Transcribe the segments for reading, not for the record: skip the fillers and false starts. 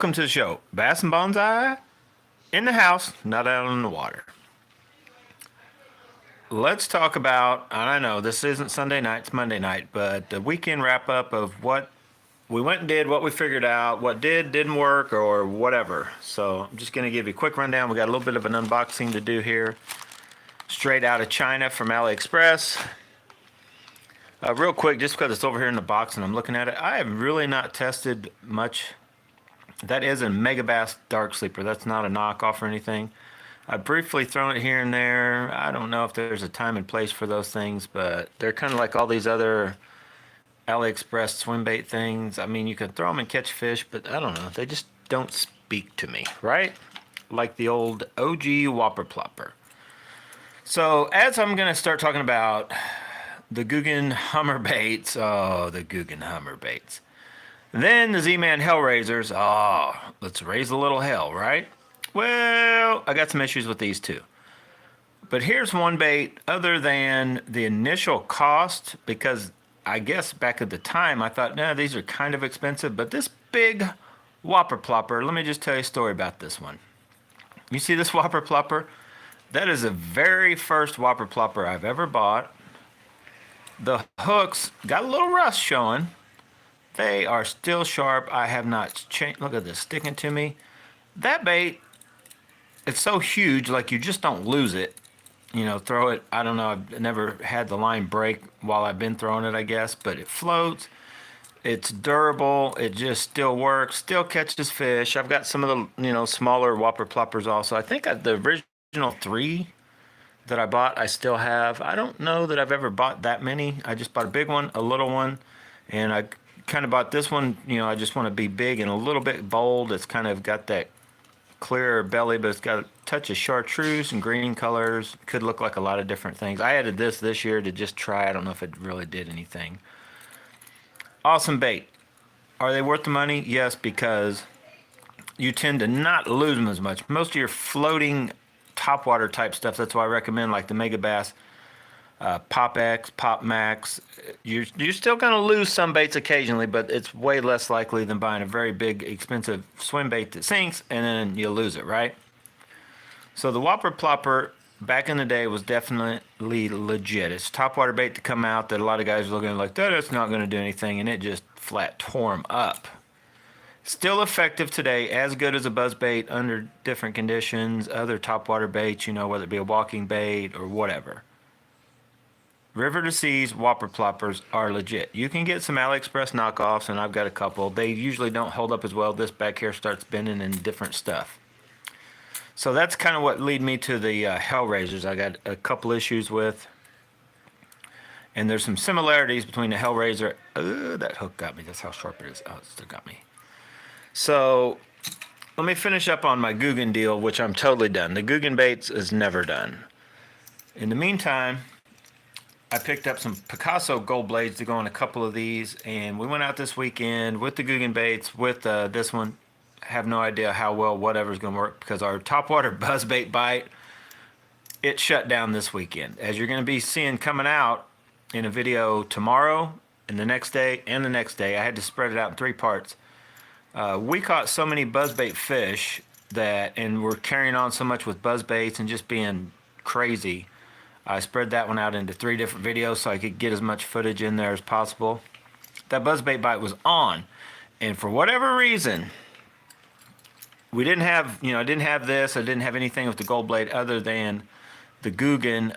Welcome to the show. Bass and Bonsai in the house, not out on the water. Let's talk about, I know this isn't Sunday night, it's Monday night, but the weekend wrap up of what we went and did, what we figured out, what didn't work, or whatever. So I'm just going to give you a quick rundown. We got a little bit of an unboxing to do here, straight out of China from AliExpress. Real quick, just because it's over here in the box and I'm looking at it, I have really not tested much. That is a Megabass Dark Sleeper. That's not a knockoff or anything. I've briefly thrown it here and there. I don't know if there's a time and place for those things, but they're kind of like all these other AliExpress swim bait things. I mean, you can throw them and catch fish, but I don't know. They just don't speak to me, right? Like the old OG Whopper Plopper. So as I'm going to start talking about the Googan Hummer baits, oh, the Googan Hummer baits. Then the Z-Man Hellraisers, oh, let's raise a little hell, right? Well, I got some issues with these too. But here's one bait other than the initial cost, because I guess back at the time I thought, nah, these are kind of expensive, but this big Whopper Plopper, let me just tell you a story about this one. You see this Whopper Plopper? That is the very first Whopper Plopper I've ever bought. The hooks got a little rust showing. They are still sharp. I have not changed. Look at this sticking to me. That bait, it's so huge, like you just don't lose it. You know, throw it. I don't know. I've never had the line break while I've been throwing it, I guess, but it floats. It's durable. It just still works. Still catches fish. I've got some of the, smaller Whopper Ploppers also. I think the original 3 that I bought, I still have. I don't know that I've ever bought that many. I just bought a big one, a little one, and I kind of bought this one. I just want to be big and a little bit bold. It's kind of got that clear belly, but it's got a touch of chartreuse and green colors. Could look like a lot of different things. I added this year to just try. I don't know if it really did anything. Awesome bait. Are they worth the money? Yes, because you tend to not lose them as much. Most of your floating topwater type stuff, that's why I recommend like the Megabass Pop X, Pop Max. You're still going to lose some baits occasionally, but it's way less likely than buying a very big, expensive swim bait that sinks and then you lose it, right? So the Whopper Plopper back in the day was definitely legit. It's topwater bait to come out that a lot of guys are looking at like, that's not going to do anything, and it just flat tore them up. Still effective today, as good as a buzz bait under different conditions, other topwater baits, whether it be a walking bait or whatever. River to Seas Whopper Ploppers are legit. You can get some AliExpress knockoffs, and I've got a couple. They usually don't hold up as well. This back here starts bending and different stuff. So that's kind of what led me to the Hellraisers I got a couple issues with. And there's some similarities between the Hellraiser. That hook got me. That's how sharp it is. Oh, it still got me. So let me finish up on my Googan deal, which I'm totally done. The Googan baits is never done. In the meantime, I picked up some Picasso gold blades to go on a couple of these, and we went out this weekend with the Googan baits, with this one. Have no idea how well whatever's going to work, because our topwater buzzbait bite, it shut down this weekend. As you're going to be seeing coming out in a video tomorrow, and the next day, and the next day, I had to spread it out in 3 parts. We caught so many buzzbait fish and we're carrying on so much with buzzbaits and just being crazy. I spread that one out into 3 different videos so I could get as much footage in there as possible. That buzzbait bite was on, and for whatever reason, we didn't have, I didn't have this. I didn't have anything with the gold blade other than the Googan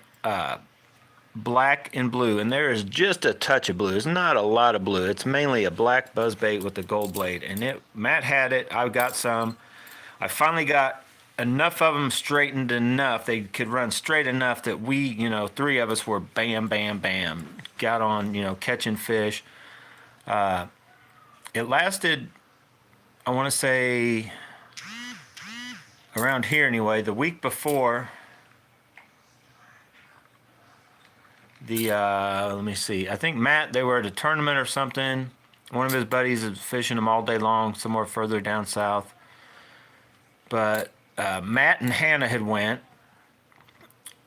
black and blue, and there is just a touch of blue. It's not a lot of blue. It's mainly a black buzzbait with the gold blade, and Matt had it. I got some. I finally got enough of them straightened enough, they could run straight enough that we, 3 of us were bam, bam, bam, got on, catching fish. It lasted, I want to say, around here anyway, the week before the, let me see, I think Matt, they were at a tournament or something. One of his buddies is fishing them all day long somewhere further down south. But Matt and Hannah had went,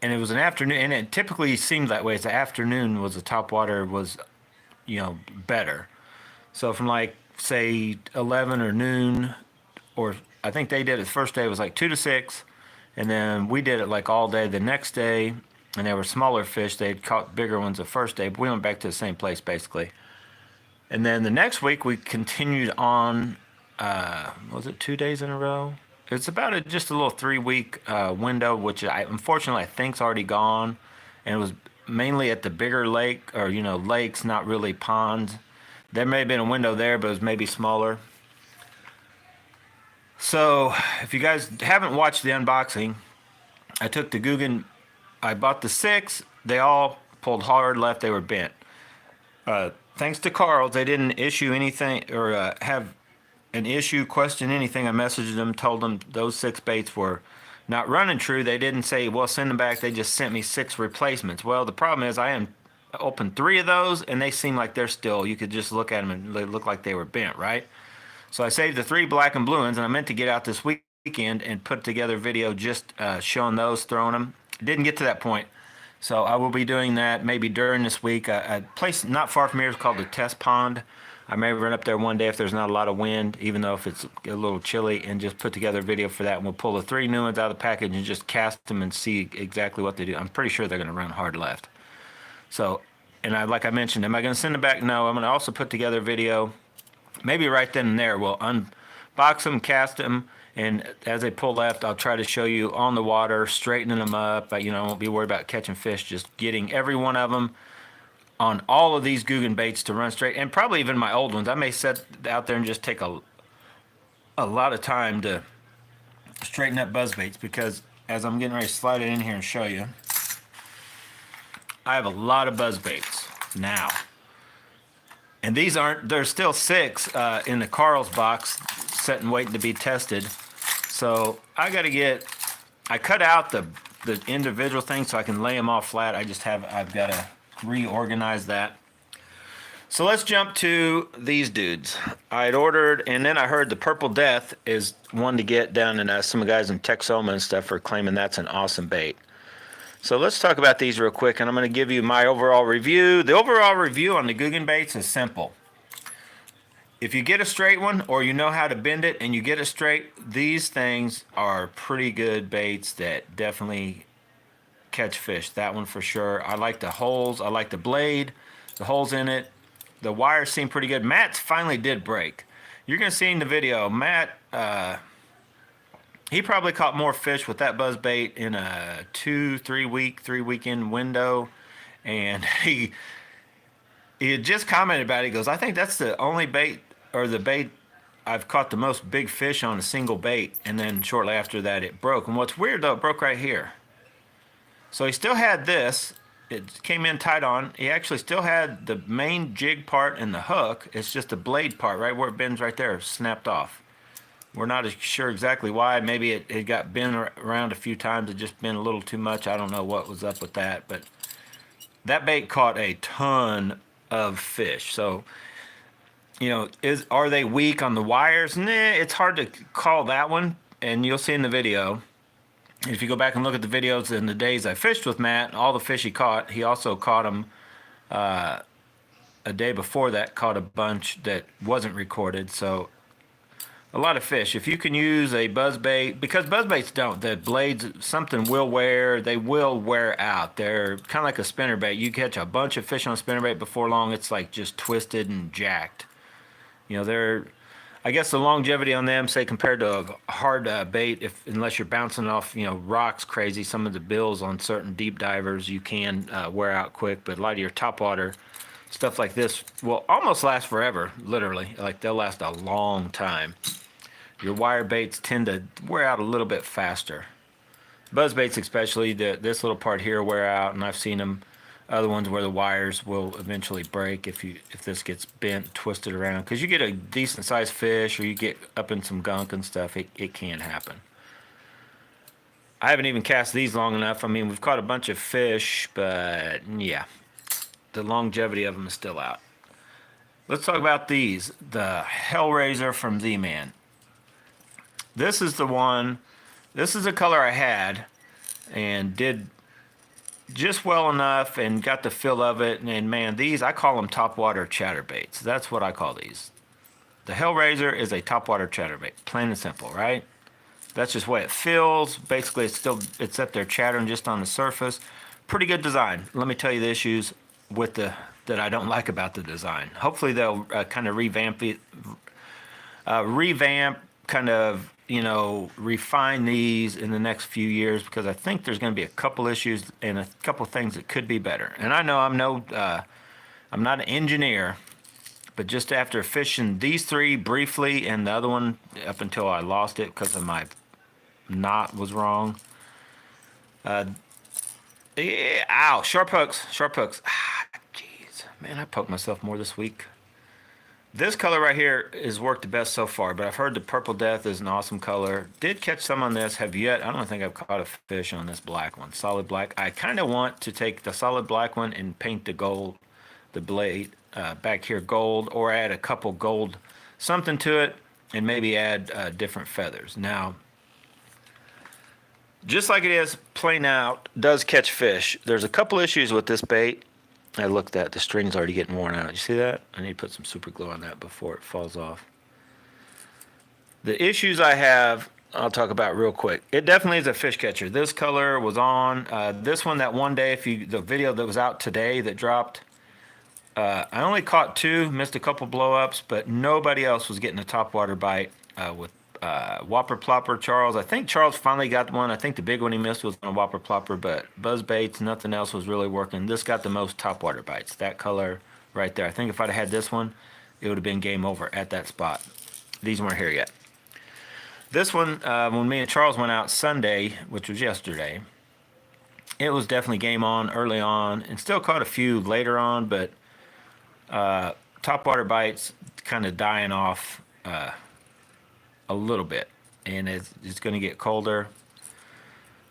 and it was an afternoon, and it typically seemed that way. It's the afternoon was the topwater was, better. So from like say 11 or noon or I think they did it the first day, it was like 2 to 6. And then we did it like all day the next day. And there were smaller fish. They'd caught bigger ones the first day, but we went back to the same place basically. And then the next week we continued on, was it 2 days in a row? It's about just a little 3 week window, which unfortunately I think's already gone. And it was mainly at the bigger lake, or lakes, not really ponds. There may have been a window there, but it was maybe smaller. So if you guys haven't watched the unboxing, I took the Googan, I bought the 6. They all pulled hard left. They were bent. Thanks to Carl, they didn't issue anything or have an issue, question anything. I messaged them, told them those 6 baits were not running true. They didn't say, well, send them back. They just sent me 6 replacements. Well, the problem is I opened 3 of those, and they seem like they're still, you could just look at them and they look like they were bent, right? So I saved the 3 black and blue ones, and I meant to get out this weekend and put together a video just showing those, throwing them. Didn't get to that point. So I will be doing that maybe during this week. A place not far from here is called the Test Pond. I may run up there one day if there's not a lot of wind, even though if it's a little chilly, and just put together a video for that. And we'll pull the 3 new ones out of the package and just cast them and see exactly what they do. I'm pretty sure they're going to run hard left. So, and like I mentioned, am I going to send them back? No. I'm going to also put together a video, maybe right then and there. We'll unbox them, cast them, and as they pull left, I'll try to show you on the water, straightening them up. I won't be worried about catching fish, just getting every one of them on all of these Googan baits to run straight, and probably even my old ones. I may set out there and just take a lot of time to straighten up buzz baits, because as I'm getting ready to slide it in here and show you, I have a lot of buzz baits now. And these there's still 6 in the Carl's box sitting waiting to be tested. So I cut out the individual things so I can lay them all flat. I've got to reorganize that. So let's jump to these dudes. I'd ordered, and then I heard the Purple Death is one to get down, and some of the guys in Texoma and stuff are claiming that's an awesome bait. So let's talk about these real quick, and I'm going to give you my overall review. The overall review on the Googan baits is simple. If you get a straight one, or you know how to bend it and you get it straight, these things are pretty good baits that definitely catch fish. That one for sure. I like the holes. I like the blade, the holes in it. The wires seem pretty good. Matt's finally did break. You're going to see in the video, Matt, he probably caught more fish with that buzz bait in a 3 weekend window. And he had just commented about it. He goes, I think that's the only bait, or the bait I've caught the most big fish on a single bait. And then shortly after that, it broke. And what's weird, though, it broke right here. So he still had this. It came in tight on. He actually still had the main jig part and the hook. It's just the blade part right where it bends right there, snapped off. We're not sure exactly why. Maybe it got bent around a few times. It just bent a little too much. I don't know what was up with that. But that bait caught a ton of fish. So, are they weak on the wires? Nah, it's hard to call that one. And you'll see in the video. If you go back and look at the videos in the days I fished with Matt, all the fish he caught, he also caught them a day before that, caught a bunch that wasn't recorded. So a lot of fish. If you can use a buzz bait, because buzz baits don't, the blades, something will wear, they will wear out. They're kind of like a spinner bait. You catch a bunch of fish on a spinner bait, before long it's like just twisted and jacked. I guess the longevity on them, say compared to a hard bait, unless you're bouncing off, rocks crazy, some of the bills on certain deep divers you can wear out quick, but a lot of your topwater stuff like this will almost last forever, literally. Like they'll last a long time. Your wire baits tend to wear out a little bit faster. Buzz baits especially, this little part here wear out, and I've seen them. Other ones where the wires will eventually break if this gets bent, twisted around. Because you get a decent sized fish, or you get up in some gunk and stuff, it can happen. I haven't even cast these long enough. I mean, we've caught a bunch of fish, but yeah, the longevity of them is still out. Let's talk about these. The Hellraiser from Z-Man. This is the one, this is the color I had, and did just well enough and got the feel of it. And man, these, I call them topwater chatterbaits. That's what I call these. The Hellraiser is a topwater chatterbait, plain and simple, right? That's just the way it feels. Basically, it's up there chattering just on the surface. Pretty good design. Let me tell you the issues with that I don't like about the design. Hopefully, they'll kind of revamp it, kind of, refine these in the next few years, because I think there's going to be a couple issues and a couple things that could be better. And I know I'm not an engineer, but just after fishing these three briefly and the other one up until I lost it because of my knot was wrong. Yeah, ow, sharp hooks. Jeez, man, I poked myself more this week. This color right here has worked the best so far, but I've heard the Purple Death is an awesome color. Did catch some on this. Have yet. I don't think I've caught a fish on this black one. Solid black. I kind of want to take the solid black one and paint the gold, the blade back here gold, or add a couple gold something to it, and maybe add different feathers. Now, just like it is plain out, does catch fish. There's a couple issues with this bait. I looked at the string's already getting worn out. You see that? I need to put some super glue on that before it falls off. The issues I have, I'll talk about real quick. It definitely is a fish catcher. This color was on. This one, that one day, the video that was out today that dropped, I only caught two, missed a couple blow-ups, but nobody else was getting a topwater bite with Whopper Plopper Charles. I think Charles finally got one. I think the big one he missed was on a Whopper Plopper, but buzz baits, nothing else was really working. This got the most topwater bites. That color right there. I think if I'd have had this one, it would have been game over at that spot. These weren't here yet. This one, when me and Charles went out Sunday, which was yesterday, it was definitely game on early on, and still caught a few later on, but topwater bites kind of dying off a little bit, and it's going to get colder.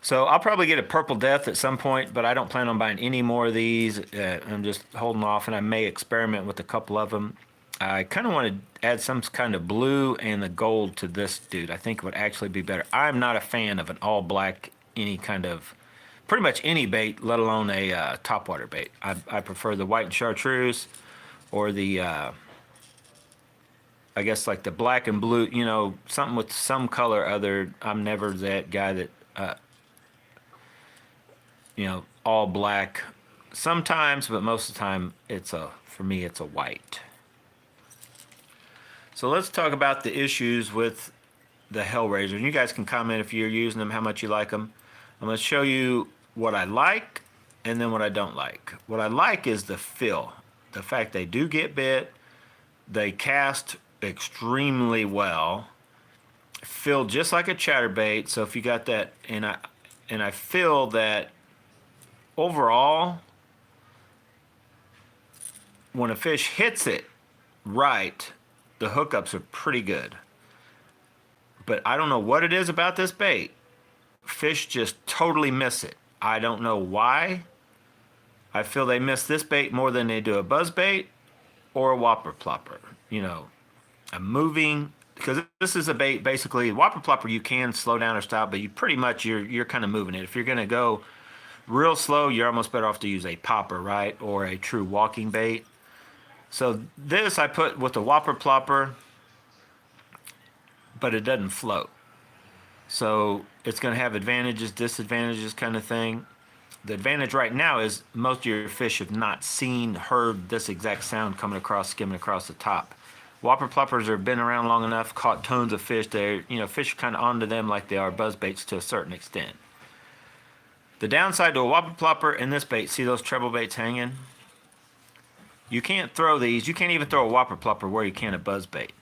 So I'll probably get a Purple Death at some point, but I don't plan on buying any more of these. I'm just holding off, and I may experiment with a couple of them. I kind of want to add some kind of blue and the gold to this dude. I think it would actually be better. I'm not a fan of an all black, any kind of, pretty much any bait, let alone a topwater bait. I prefer the white and chartreuse, or the I guess like the black and blue, something with some color other. I'm never that guy that, all black sometimes, but most of the time for me, it's a white. So let's talk about the issues with the Hellraiser. And you guys can comment if you're using them, how much you like them. I'm going to show you what I like and then what I don't like. What I like is the feel. The fact they do get bit. They cast extremely well, feel just like a chatterbait. So if you got that, and I feel that overall, when a fish hits it right, the hookups are pretty good. But I don't know what it is about this bait. Fish just totally miss it. I don't know why. I feel they miss this bait more than they do a buzz bait or a Whopper Plopper. A moving, because this is a bait, basically Whopper Plopper, you can slow down or stop, but you pretty much you're kind of moving it. If you're going to go real slow, you're almost better off to use a popper, right, or a true walking bait. So this I put with the Whopper Plopper, but it doesn't float. So it's going to have advantages, disadvantages kind of thing. The advantage right now is most of your fish have not heard this exact sound coming across, skimming across the top. Whopper Ploppers have been around long enough, caught tons of fish. Fish are kind of onto them like they are buzz baits to a certain extent. The downside to a Whopper Plopper and this bait, see those treble baits hanging? You can't throw these. You can't even throw a Whopper Plopper where you can a buzz bait.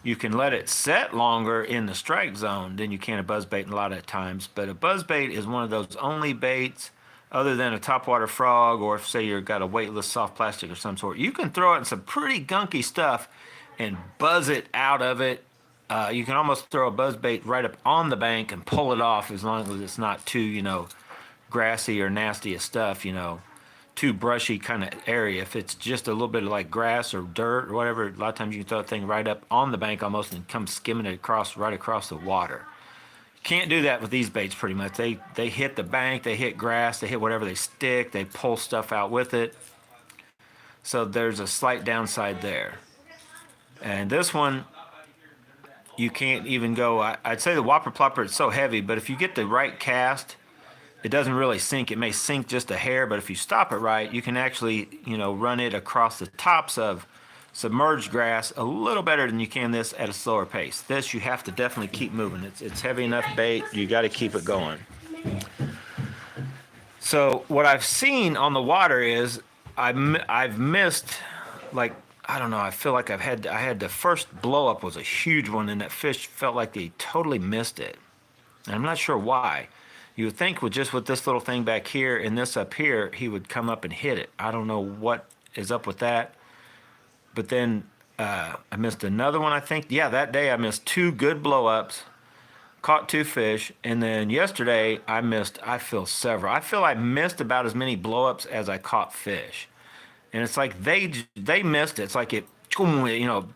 You can let it set longer in the strike zone than you can a buzz bait a lot of times, but a buzz bait is one of those only baits other than a topwater frog, or if say you've got a weightless soft plastic or some sort. You can throw it in some pretty gunky stuff and buzz it out of it. You can almost throw a buzz bait right up on the bank and pull it off, as long as it's not too, grassy or nasty as stuff, too brushy kind of area. If it's just a little bit of like grass or dirt or whatever, a lot of times you can throw a thing right up on the bank almost and come skimming it right across the water. You can't do that with these baits pretty much. They hit the bank, they hit grass, they hit whatever, they stick, they pull stuff out with it. So there's a slight downside there. And this one, you can't even go. I'd say the Whopper Plopper is so heavy, but if you get the right cast, it doesn't really sink. It may sink just a hair, but if you stop it right, you can actually, run it across the tops of submerged grass a little better than you can this at a slower pace. This, you have to definitely keep moving. It's heavy enough bait. You got to keep it going. So what I've seen on the water is I've missed, like, I don't know. I feel like I had the first blow up was a huge one, and that fish felt like they totally missed it. And I'm not sure why. You would think with this little thing back here and this up here, he would come up and hit it. I don't know what is up with that. But then I missed another one, I think. Yeah, that day I missed 2 good blow ups, caught 2 fish, and then yesterday I feel several. I feel I missed about as many blow ups as I caught fish. And it's like they missed it. It's like it,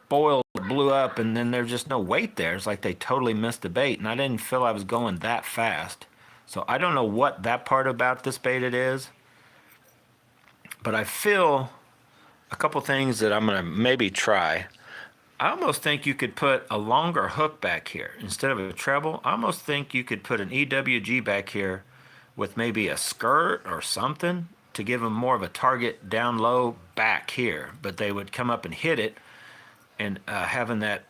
boiled, blew up, and then there's just no weight there. It's like they totally missed the bait, and I didn't feel I was going that fast. So I don't know what that part about this bait it is, but I feel a couple things that I'm gonna maybe try. I almost think you could put a longer hook back here instead of a treble. I almost think you could put an EWG back here with maybe a skirt or something to give them more of a target down low back here, but they would come up and hit it, and having that,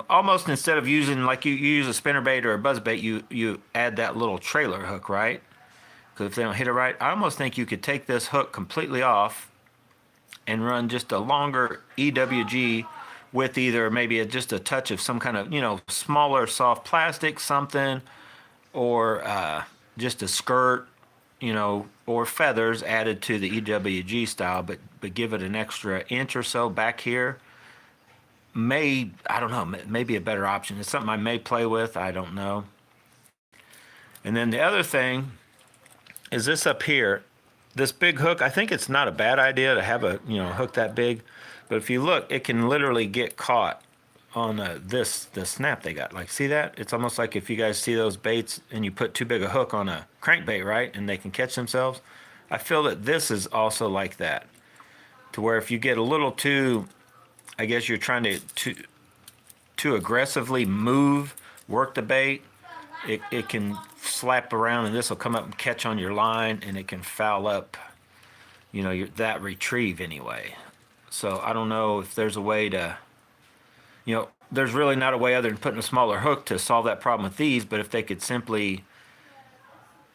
almost instead of using like you use a spinnerbait or a buzzbait, you add that little trailer hook, right? Because if they don't hit it right, I almost think you could take this hook completely off and run just a longer EWG with either maybe just a touch of some kind of, smaller soft plastic, something, or just a skirt, or feathers added to the EWG style, but give it an extra inch or so back here. I don't know, maybe a better option. It's something I may play with, I don't know. And then the other thing is this up here, this big hook. I think it's not a bad idea to have a, hook that big, but if you look, it can literally get caught on the snap they got. Like, see that? It's almost like if you guys see those baits and you put too big a hook on a crankbait, right? And they can catch themselves. I feel that this is also like that, to where if you get a little too, I guess you're trying to aggressively work the bait, it can slap around, and this will come up and catch on your line, and it can foul up, that retrieve anyway. So I don't know if there's a way to, there's really not a way other than putting a smaller hook to solve that problem with these, but if they could simply,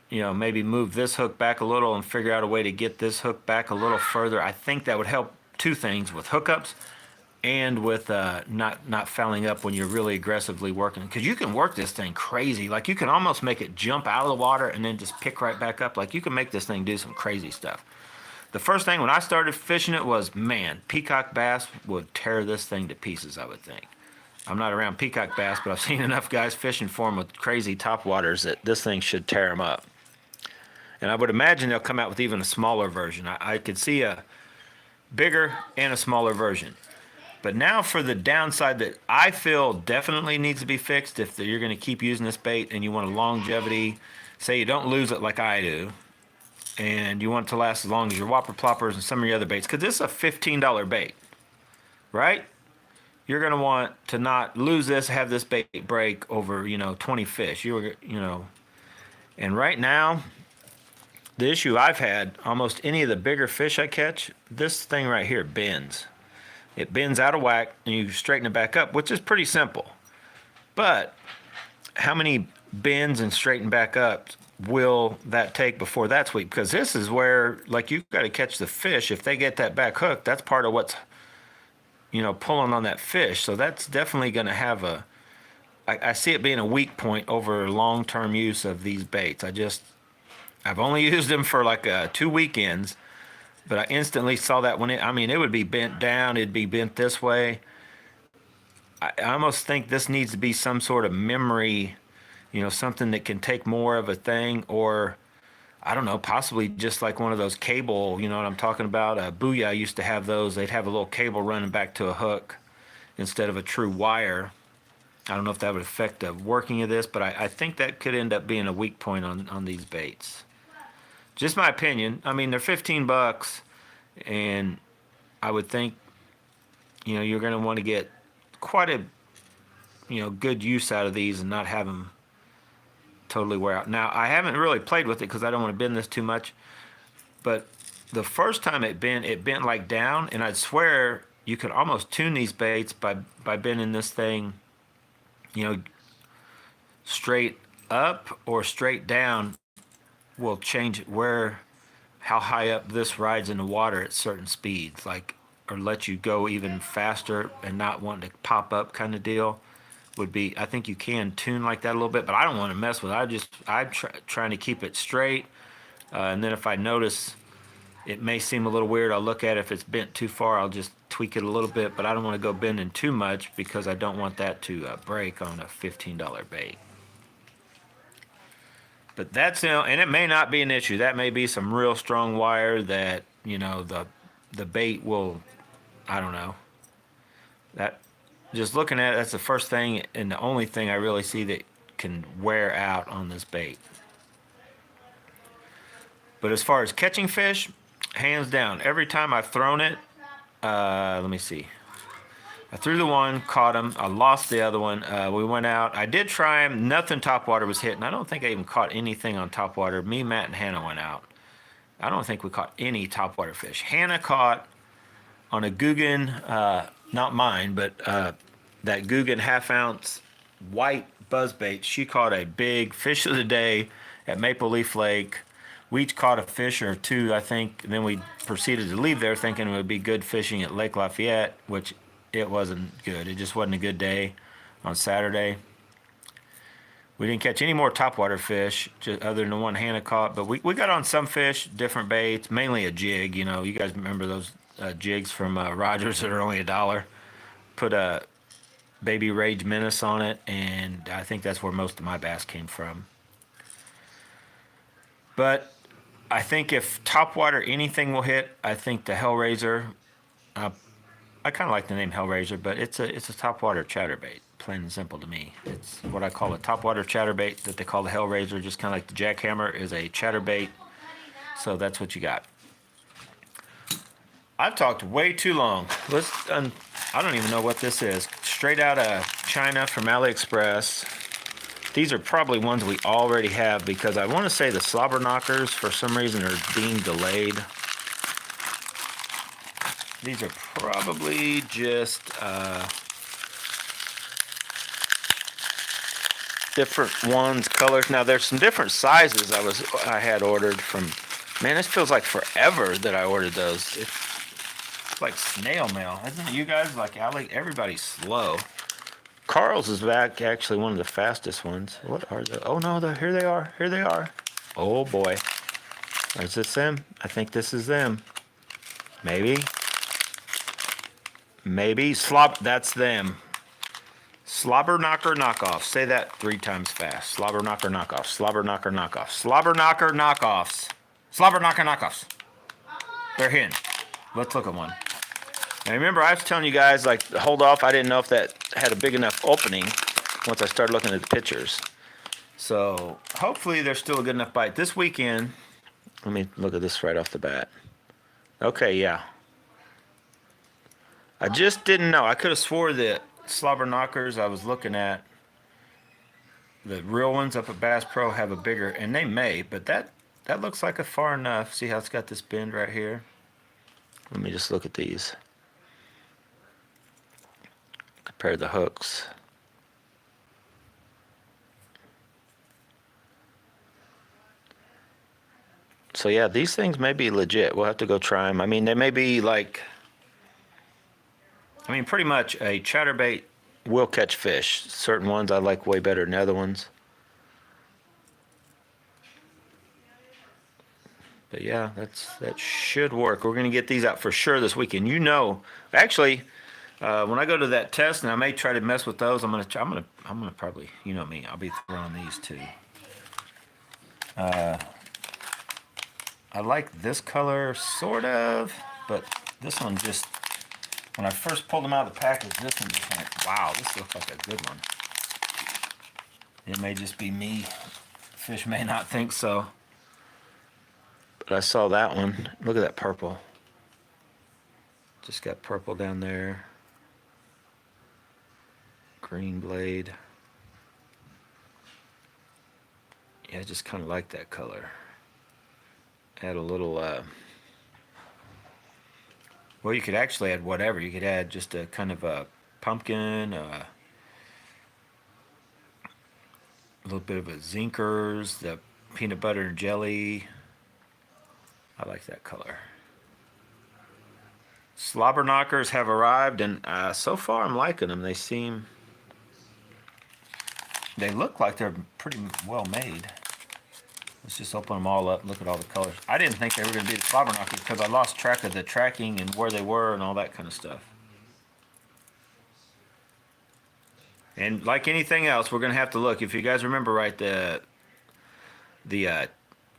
maybe move this hook back a little and figure out a way to get this hook back a little further, I think that would help 2 things with hookups and with not fouling up when you're really aggressively working. Because you can work this thing crazy. Like, you can almost make it jump out of the water and then just pick right back up. Like, you can make this thing do some crazy stuff. The first thing when I started fishing it was, man, peacock bass would tear this thing to pieces, I would think. I'm not around peacock bass, but I've seen enough guys fishing for them with crazy top waters that this thing should tear them up. And I would imagine they'll come out with even a smaller version. I could see a bigger and a smaller version. But now for the downside that I feel definitely needs to be fixed if you're going to keep using this bait and you want a longevity, say you don't lose it like I do, and you want it to last as long as your Whopper Ploppers and some of your other baits, because this is a $15 bait, right? You're going to want to not lose this, have this bait break over, 20 fish. And right now, the issue I've had, almost any of the bigger fish I catch, this thing right here bends. It bends out of whack, and you straighten it back up, which is pretty simple. But how many bends and straighten back up will that take before that's weak? Because this is where, like, you've got to catch the fish. If they get that back hook, that's part of what's, pulling on that fish. So that's definitely going to have I see it being a weak point over long-term use of these baits. I've only used them for like 2 weekends. But I instantly saw that it would be bent down, it'd be bent this way. I almost think this needs to be some sort of memory, something that can take more of a thing, or I don't know, possibly just like one of those cable, you know what I'm talking about? Booyah used to have those. They'd have a little cable running back to a hook instead of a true wire. I don't know if that would affect the working of this, but I think that could end up being a weak point on these baits. Just my opinion. I mean, they're $15, and I would think you're going to want to get quite a, good use out of these and not have them totally wear out. Now, I haven't really played with it because I don't want to bend this too much, but the first time it bent like down, and I'd swear you could almost tune these baits by bending this thing, you know, straight up or straight down will change how high up this rides in the water at certain speeds, like, or let you go even faster and not want to pop up kind of deal. Would be, I think you can tune like that a little bit, but I don't want to mess with it. I'm trying to keep it straight, and then if I notice it may seem a little weird, I'll look at it. If it's bent too far, I'll just tweak it a little bit, but I don't want to go bending too much because I don't want that to break on a $15 bait. But that's, and it may not be an issue. That may be some real strong wire that, the bait will, I don't know. That, just looking at it, that's the first thing and the only thing I really see that can wear out on this bait. But as far as catching fish, hands down, every time I've thrown it, let me see. I threw the one, caught him. I lost the other one. We went out. I did try him. Nothing topwater was hitting. I don't think I even caught anything on topwater. Me, Matt, and Hannah went out. I don't think we caught any topwater fish. Hannah caught on a Googan, not mine, but that Googan half-ounce white buzzbait. She caught a big fish of the day at Maple Leaf Lake. We each caught a fish or two, I think, and then we proceeded to leave there thinking it would be good fishing at Lake Lafayette, which it wasn't good. It just wasn't a good day on Saturday. We didn't catch any more topwater fish other than the one Hannah caught, but we got on some fish, different baits, mainly a jig. You guys remember those jigs from Rogers that are only $1. Put a Baby Rage Menace on it, and I think that's where most of my bass came from. But I think if topwater anything will hit, I think the Hellraiser. I kind of like the name Hellraiser, but it's a topwater chatterbait, plain and simple to me. It's what I call a topwater chatterbait that they call the Hellraiser, just kind of like the jackhammer is a chatterbait. So that's what you got. I've talked way too long. I don't even know what this is. Straight out of China from AliExpress. These are probably ones we already have because I want to say the slobber knockers for some reason are being delayed. These are probably just different ones, colors. Now there's some different sizes I had ordered from. Man, this feels like forever that I ordered those. It's like snail mail, isn't it? You guys like everybody's slow. Carl's is back, actually one of the fastest ones. What are they? Oh no, here they are. Here they are. Oh boy. Is this them? I think this is them. Maybe. That's them. Slobber knocker knockoffs. Say that 3 times fast. Slobber knocker knockoffs. Slobber knocker knockoffs. Slobber knocker knockoffs. Slobber knocker knockoffs. They're in. Let's look at one. Now remember, I was telling you guys, like, hold off. I didn't know if that had a big enough opening once I started looking at the pictures. So hopefully there's still a good enough bite. This weekend, let me look at this right off the bat. Okay, yeah. I just didn't know. I could have swore that slobber knockers I was looking at, the real ones up at Bass Pro have a bigger, and they may, but that looks like a far enough. See how it's got this bend right here? Let me just look at these. Compare the hooks. So yeah, these things may be legit. We'll have to go try them. I mean, they may be like, pretty much a chatterbait will catch fish. Certain ones I like way better than other ones. But yeah, that should work. We're gonna get these out for sure this weekend. Actually, when I go to that test, and I may try to mess with those, I'm gonna probably, me, I'll be throwing these too. I like this color sort of, but this one just, when I first pulled them out of the package, this one just went, wow, this looks like a good one. It may just be me. Fish may not think so. But I saw that one. Look at that purple. Just got purple down there. green blade. Yeah, I just kind of like that color. Add a little, well, you could actually add whatever. You could add just a kind of a pumpkin, a little bit of a Zinkers, the peanut butter and jelly. I like that color. Slobber knockers have arrived, and so far I'm liking them. They look like they're pretty well made. Let's just open them all up and look at all the colors. I didn't think they were going to be the slobber knockers because I lost track of the tracking and where they were and all that kind of stuff. And like anything else, we're going to have to look. If you guys remember right, the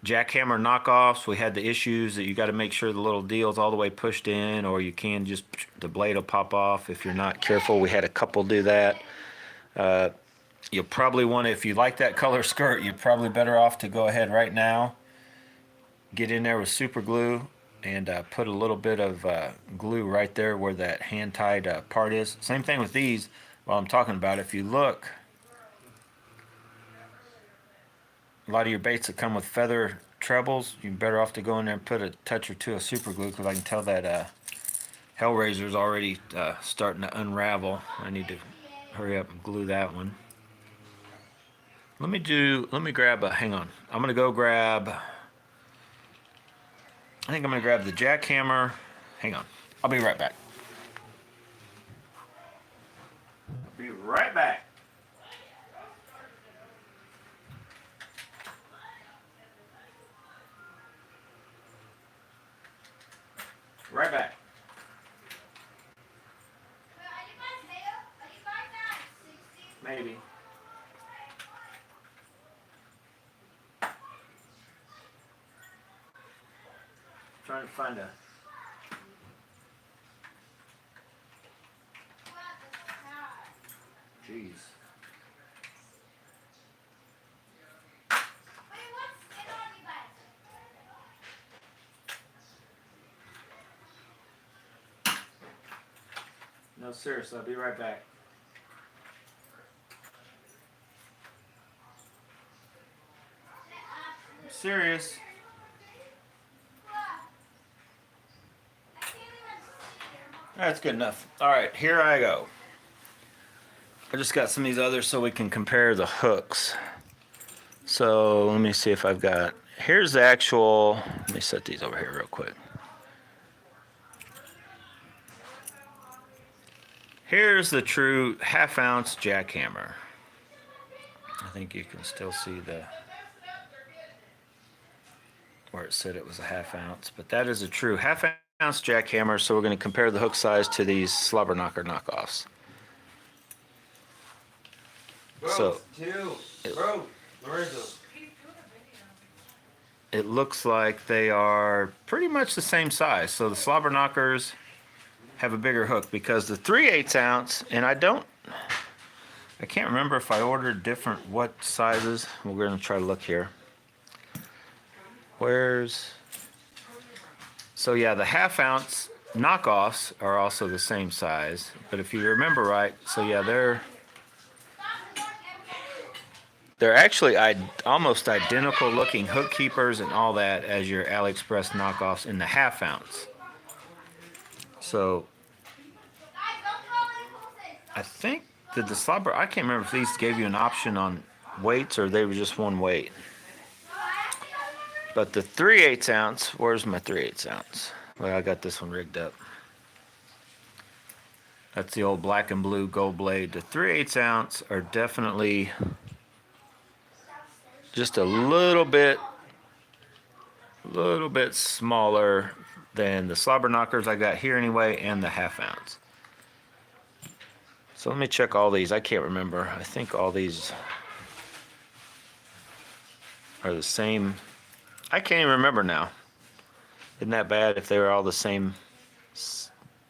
jackhammer knockoffs, we had the issues that you got to make sure the little deal's all the way pushed in, or you can just, the blade will pop off if you're not careful. We had a couple do that. You'll probably want to, if you like that color skirt, you're probably better off to go ahead right now, get in there with super glue and put a little bit of glue right there where that hand-tied part is. Same thing with these while I'm talking about it. If you look, a lot of your baits that come with feather trebles, you're better off to go in there and put a touch or two of super glue, because I can tell that Hellraiser is already starting to unravel. I need to hurry up and glue that one. Let me grab hang on. I'm going to go grab, I think I'm going to grab the jackhammer. Hang on. I'll be right back. Be right back. Right back. Maybe. Trying to find a. Jeez. No, seriously, I'll be right back. I'm serious. That's good enough. All right, here I go. I just got some of these others so we can compare the hooks. So let me see if I've got, here's the actual, let me set these over here real quick. Here's the true half-ounce jackhammer. I think you can still see where it said it was a half-ounce, but that is a true half-ounce jackhammer. So we're going to compare the hook size to these slobber knocker knockoffs. So it looks like they are pretty much the same size. So the slobber knockers have a bigger hook because the 3/8 ounce, and I can't remember if I ordered different what sizes. We're going to try to look here. So yeah, the half-ounce knockoffs are also the same size, but if you remember right, so yeah, they're actually almost identical looking hook keepers and all that as your AliExpress knockoffs in the half-ounce. So I think that the slobber, I can't remember if these gave you an option on weights or they were just one weight. But the 3/8 ounce, where's my 3/8 ounce? Well, I got this one rigged up. That's the old black and blue gold blade. The 3/8 ounce are definitely just a little bit smaller than the slobber knockers I got here anyway, and the half-ounce. So let me check all these. I can't remember. I think all these are the same. I can't even remember now. Isn't that bad if they were all the same?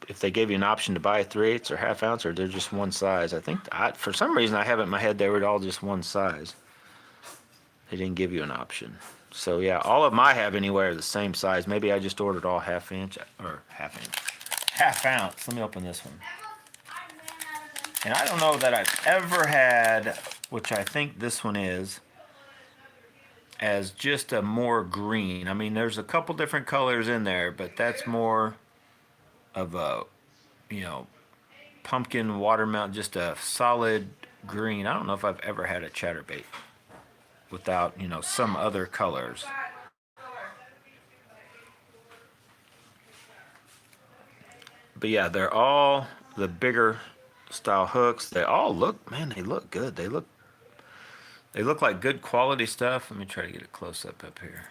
If they gave you an option to buy 3/8 or half-ounce, or they're just one size. I think for some reason I have it in my head they were all just one size. They didn't give you an option. So yeah, all of them I have anyway are the same size. Maybe I just ordered all half-ounce. Half-ounce. Let me open this one. And I don't know that I've ever had, which I think this one is, as just a more green. I mean, there's a couple different colors in there, but that's more of a, you know, pumpkin watermelon, just a solid green. I don't know if I've ever had a chatterbait without, you know, some other colors. But yeah, they're all the bigger style hooks. They all look, man, they look good. They look like good quality stuff. Let me try to get a close up here.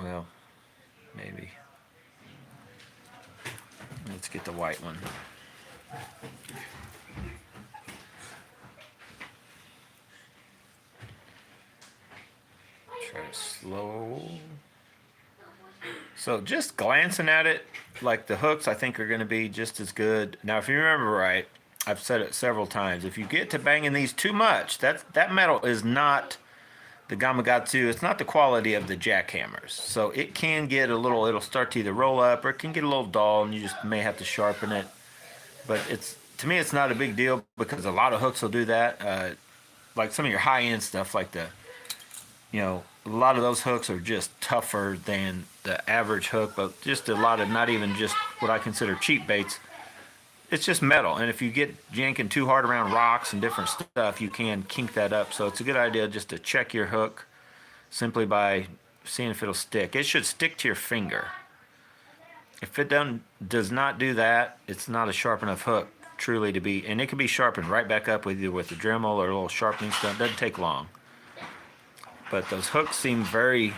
Well, maybe. Let's get the white one. Try to slow. So just glancing at it, like the hooks I think are going to be just as good. Now, if you remember right, I've said it several times. If you get to banging these too much, that metal is not the Gamakatsu. It's not the quality of the jackhammers. So it can get a little. It'll start to either roll up or it can get a little dull, and you just may have to sharpen it. But it's to me, it's not a big deal because a lot of hooks will do that. Like some of your high-end stuff, like a lot of those hooks are just tougher than the average hook, but just a lot of not even just what I consider cheap baits. It's just metal, and if you get yanking too hard around rocks and different stuff, you can kink that up. So it's a good idea just to check your hook simply by seeing if it'll stick. It should stick to your finger. If it does not do that, it's not a sharp enough hook truly to be, and it can be sharpened right back up with either with a Dremel or a little sharpening stuff. It doesn't take long. But those hooks seem very,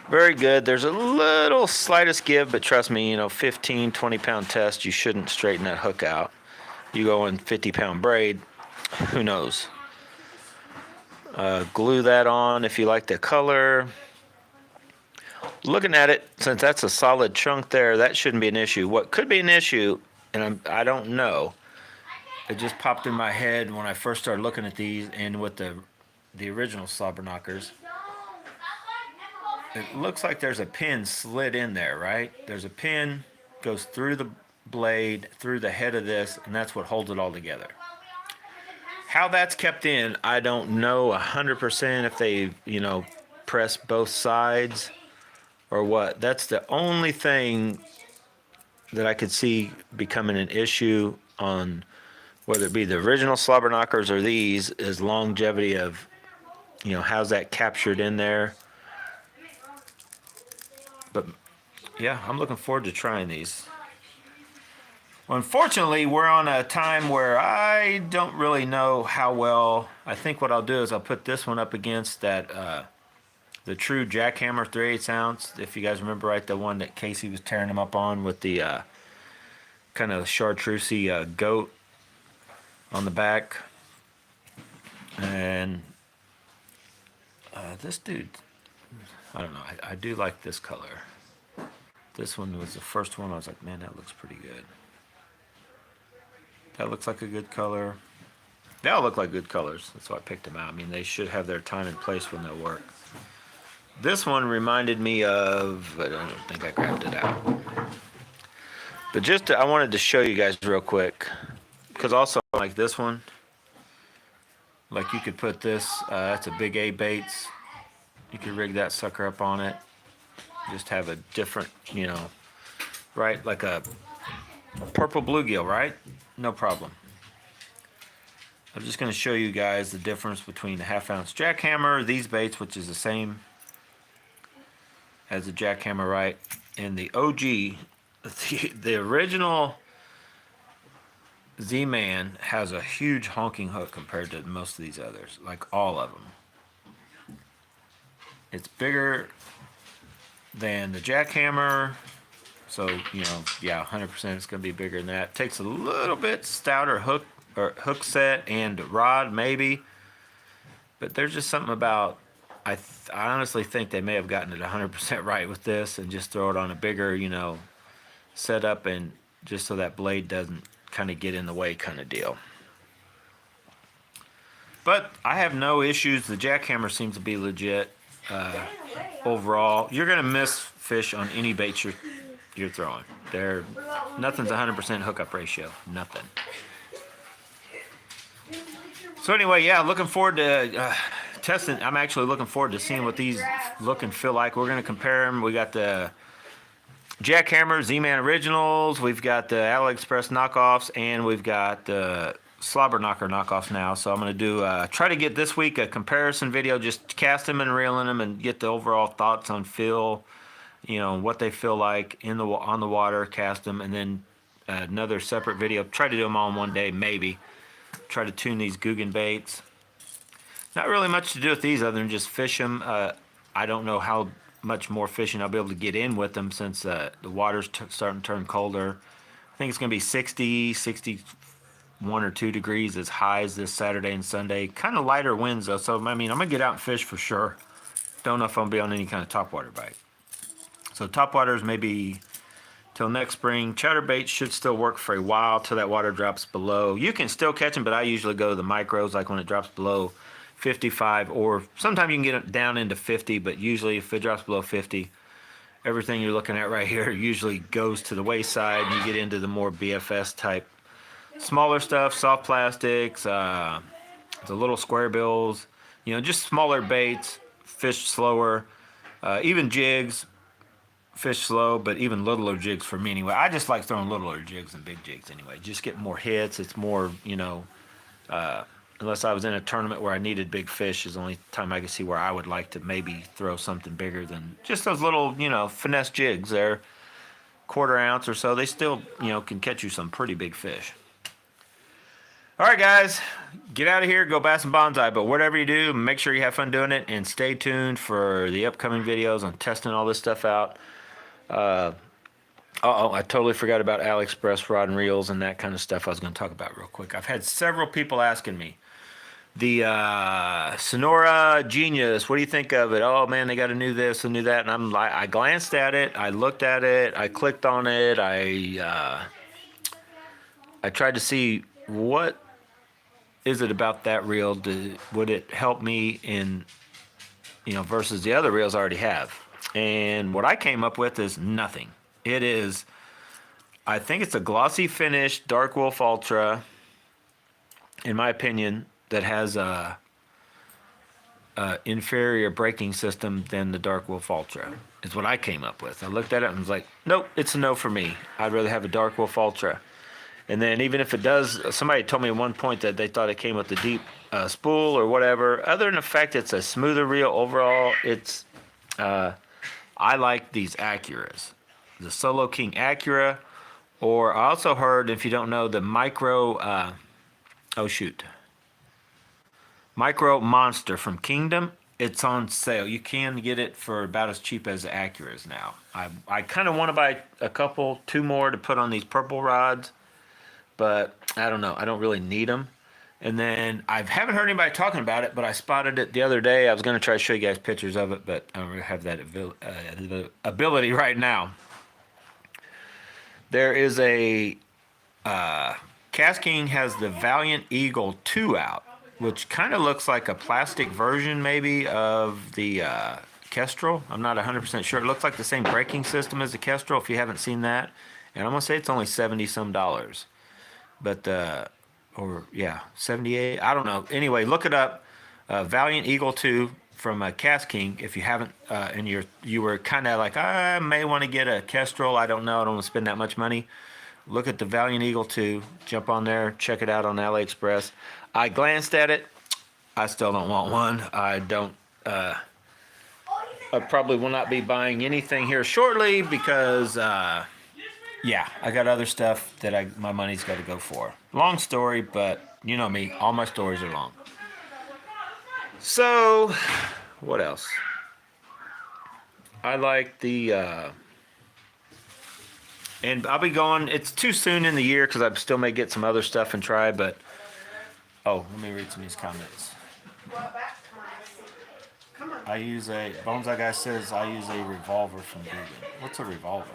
very good. There's a little slightest give, but trust me, 15, 20-pound test, you shouldn't straighten that hook out. You go in 50-pound braid, who knows? Glue that on if you like the color. Looking at it, since that's a solid chunk there, that shouldn't be an issue. What could be an issue, and I don't know, it just popped in my head when I first started looking at these and with the original slobber knockers. It looks like there's a pin slid in there, right? There's a pin, goes through the blade, through the head of this, and that's what holds it all together. How that's kept in, I don't know 100% if they, press both sides or what. That's the only thing that I could see becoming an issue on whether it be the original slobber knockers or these is longevity of, how's that captured in there. But yeah, I'm looking forward to trying these. Well, unfortunately, we're on a time where I don't really know how well. I think what I'll do is I'll put this one up against that the true jackhammer 3/8 ounce. If you guys remember right, the one that Casey was tearing them up on with the kind of chartreusey goat on the back. And this dude, I don't know. I do like this color. This one was the first one. I was like, man, that looks pretty good. That looks like a good color. They all look like good colors. That's why I picked them out. I mean, they should have their time and place when they'll work. This one reminded me of, I don't think I grabbed it out. But I wanted to show you guys real quick. Because also, like this one, like you could put this, that's a big A baits. You could rig that sucker up on it. Just have a different, right? Like a purple bluegill, right? No problem. I'm just going to show you guys the difference between the 1/2 ounce jackhammer, these baits, which is the same as the jackhammer, right? And the OG, the original Z-Man has a huge honking hook compared to most of these others, like all of them. It's bigger than the jackhammer, so yeah, 100% it's going to be bigger than that. It takes a little bit stouter hook set and rod maybe, but there's just something about I honestly think they may have gotten it 100% right with this and just throw it on a bigger setup, and just so that blade doesn't kind of get in the way kind of deal. But I have no issues. The jackhammer seems to be legit. Overall, you're gonna miss fish on any bait you're throwing. Nothing's 100% hookup ratio. Nothing. So anyway, yeah, looking forward to testing. I'm actually looking forward to seeing what these look and feel like. We're going to compare them. We got the Jackhammer Z-Man Originals. We've got the AliExpress knockoffs, and we've got the Slobber Knocker knockoffs now. So I'm going to do try to get this week a comparison video, just cast them and reeling them, and get the overall thoughts on feel, you know, what they feel like on the water, cast them, and then another separate video. Try to do them all in one day, maybe. Try to tune these Googan baits. Not really much to do with these other than just fish them. I don't know how much more fishing I'll be able to get in with them since the water's starting to turn colder. I think it's going to be 60, 61 or 2 degrees as highs this Saturday and Sunday. Kind of lighter winds though, so I mean, I'm going to get out and fish for sure. Don't know if I'm going to be on any kind of topwater bite. So topwaters maybe till next spring. Chatterbaits should still work for a while till that water drops below. You can still catch them, but I usually go to the micros, like when it drops below 55, or sometimes you can get it down into 50, but usually if it drops below 50, everything you're looking at right here usually goes to the wayside, and you get into the more BFS type smaller stuff, soft plastics, the little square bills, you know, just smaller baits, fish slower, even jigs. Fish slow, but even littler jigs for me anyway. I just like throwing littler jigs than big jigs anyway. Just get more hits. It's more, you know, unless I was in a tournament where I needed big fish is the only time I can see where I would like to maybe throw something bigger than just those little, you know, finesse jigs there. Quarter ounce or so. They still, you know, can catch you some pretty big fish. All right, guys, get out of here, go bass and bonsai. But whatever you do, make sure you have fun doing it, and stay tuned for the upcoming videos on testing all this stuff out. I totally forgot about AliExpress rod and reels and that kind of stuff I was going to talk about real quick. I've had several people asking me. The Sonora Genius, what do you think of it? Oh, man, they got a new this and new that. And I'm like, I glanced at it. I looked at it. I clicked on it. I tried to see what is it about that reel. Would it help me in, you know, versus the other reels I already have? And what I came up with is nothing. It is, I think it's a glossy finish Dark Wolf Ultra, in my opinion, that has a inferior braking system than the Dark Wolf Ultra, is what I came up with. I looked at it and was like, nope, it's a no for me. I'd rather have a Dark Wolf Ultra. And then even if it does, somebody told me at one point that they thought it came with the deep spool or whatever. Other than the fact it's a smoother reel overall, it's... I like these Acuras, the Solo King Acura, or I also heard, if you don't know, the Micro, Micro Monster from Kingdom. It's on sale. You can get it for about as cheap as the Acuras now. I kind of want to buy a couple, 2 more to put on these purple rods, but I don't know. I don't really need them. And then I haven't heard anybody talking about it, but I spotted it the other day. I was going to try to show you guys pictures of it, but I don't really have that ability right now. There is a Cast King has the Valiant Eagle 2 out, which kind of looks like a plastic version maybe of the Kestrel. I'm not 100% sure. It looks like the same braking system as the Kestrel if you haven't seen that. And I'm going to say it's only $70-some. But... or yeah, 78. I don't know. Anyway, look it up. Valiant Eagle 2 from Cast King. If you haven't, and you were kind of like, I may want to get a Kestrel. I don't know. I don't want to spend that much money. Look at the Valiant Eagle 2. Jump on there. Check it out on AliExpress. I glanced at it. I still don't want one. I don't. I probably will not be buying anything here shortly because. Yeah, I got other stuff that my money's got to go for. Long story, but you know me, all my stories are long. So, what else? I like the, and I'll be going, it's too soon in the year because I still may get some other stuff and try, but, oh, let me read some of these comments. Boneseye Guy says I use a revolver from Googan. What's a revolver?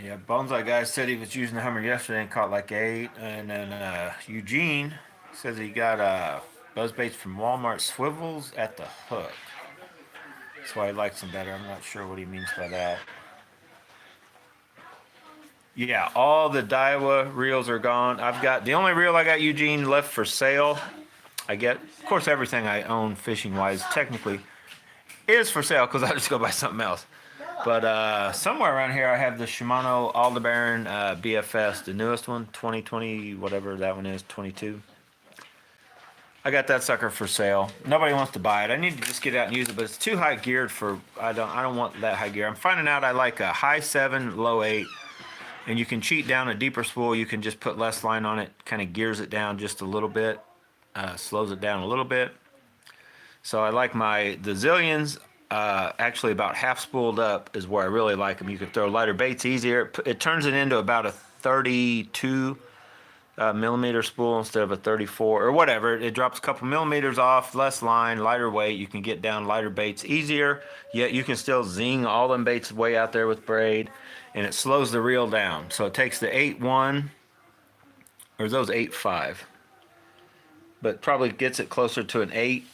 Yeah, Bonsai guy said he was using the Hummer yesterday and caught like 8. And then Eugene says he got buzz baits from Walmart, swivels at the hook. That's why he likes them better. I'm not sure what he means by that. Yeah, all the Daiwa reels are gone. I've got the only reel I got, Eugene, left for sale. I get, of course, everything I own fishing wise technically is for sale because I just go buy something else. But somewhere around here I have the Shimano Aldebaran BFS, the newest one, 2020, whatever that one is, 22. I got that sucker for sale. Nobody wants to buy it. I need to just get out and use it, but it's too high geared for. I don't want that high gear. I'm finding out I like a high 7, low 8, and you can cheat down a deeper spool. You can just put less line on it, kind of gears it down just a little bit, slows it down a little bit. So I like the Zillions. Actually, about half spooled up is where I really like them. You can throw lighter baits easier. It turns it into about a 32 millimeter spool instead of a 34 or whatever. It drops a couple millimeters off, less line, lighter weight. You can get down lighter baits easier, yet you can still zing all them baits way out there with braid, and it slows the reel down. So it takes the 8.1, or those 8.5, but probably gets it closer to an 8.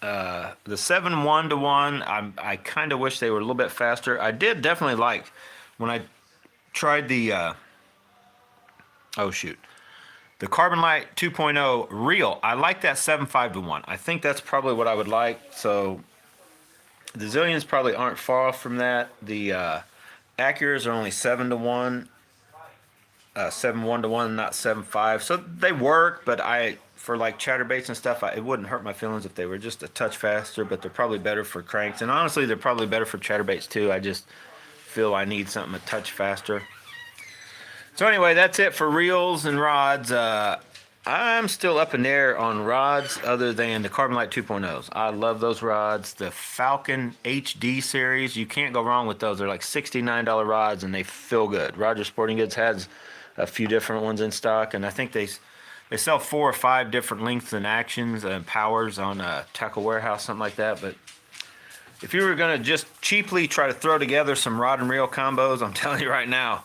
The 7 1-to-1, I kind of wish they were a little bit faster. I did definitely like when I tried the the Carbon Light 2.0 reel. I like that 7.5-to-1. I think that's probably what I would like. So the Zillions probably aren't far off from that. The Acuras are only 7-to-1, 7 1-to-1, not 7.5. So they work, but for like chatterbaits and stuff, it wouldn't hurt my feelings if they were just a touch faster, but they're probably better for cranks. And honestly, they're probably better for chatterbaits too. I just feel I need something a touch faster. So anyway, that's it for reels and rods. I'm still up in the air on rods other than the Carbon Light 2.0s. I love those rods. The Falcon HD series, you can't go wrong with those. They're like $69 rods and they feel good. Rogers Sporting Goods has a few different ones in stock, and I think they sell 4 or 5 different lengths and actions and powers on Tackle Warehouse, something like that. But if you were going to just cheaply try to throw together some rod and reel combos, I'm telling you right now,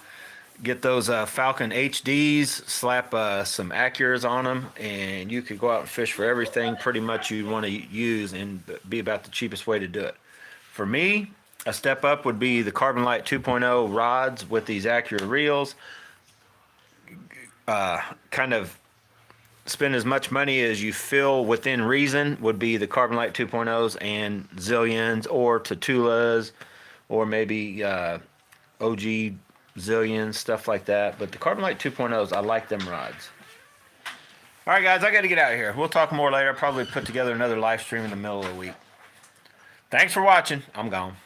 get those Falcon HDs, slap some Acuras on them, and you could go out and fish for everything pretty much you want to use and be about the cheapest way to do it. For me, a step up would be the Carbon Light 2.0 rods with these Acura reels. Kind of spend as much money as you feel within reason would be the Carbon Light 2.0s and Zillions or Tatulas or maybe OG Zillions, stuff like that. But the Carbon Light 2.0s, I like them rods. All right, guys, I got to get out of here. We'll talk more later. I'll probably put together another live stream in the middle of the week. Thanks for watching. I'm gone.